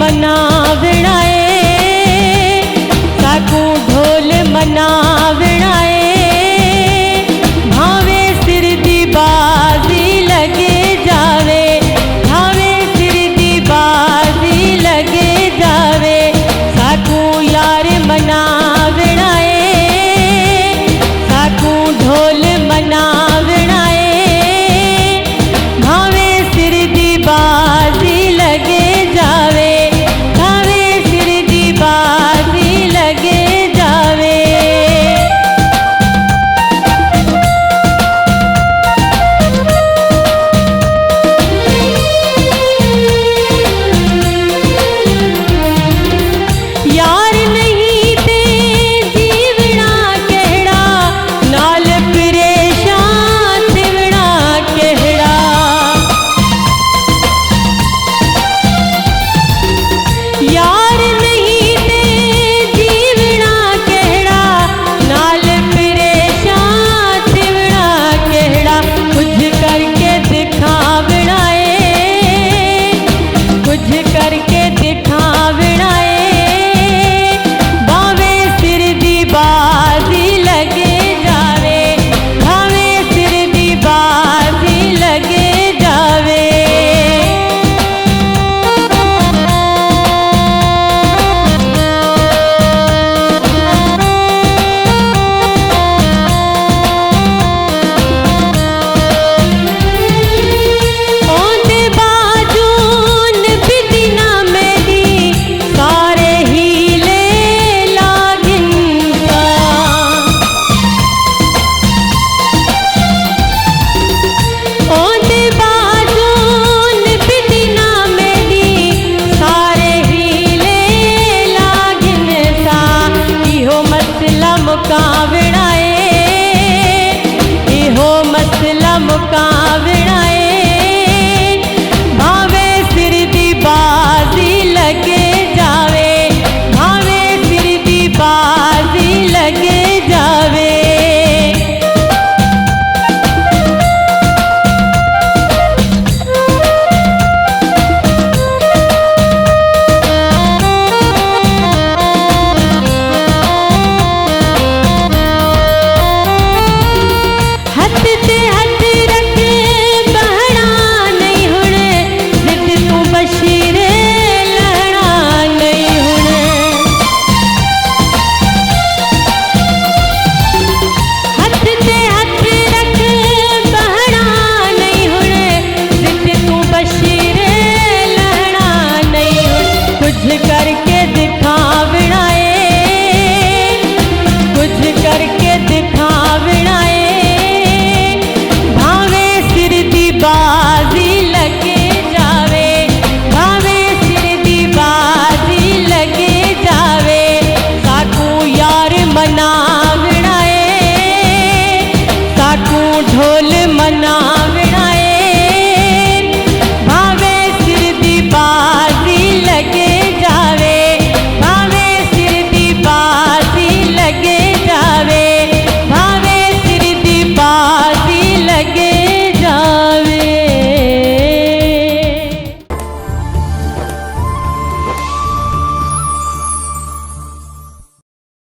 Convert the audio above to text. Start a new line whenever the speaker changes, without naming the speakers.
मना विणाए, साकू ढोल मना विणाए, भावे सिर दी बाजी लगे जावे, भावे सिर दी बाजी लगे जावे, साकू यार मना विणाए, साकू ढोल मना विणाए, भावे सिर दी बाजी लगे जावे, भावे सिर दी बाजी लगे जावे। यार नहीं ते जीवना कहड़ा, नाल परेशान थिवना कहड़ा, यार नहीं ते जीवना कहड़ा, नाल परेशान थिवना कहड़ा, कुछ करके दिखावना है, कुछ करके दिखावना है, भावे सिर दी बाजी लगे जावे, भावे सिर दी बाजी लगे जावे। ओंदे बाजून बिदिना मेरी, सारे हीले लागिनका, ओंदे बाजून बिदिना मेरी, सारे हीले लागिनका, इहो मसला मुकावना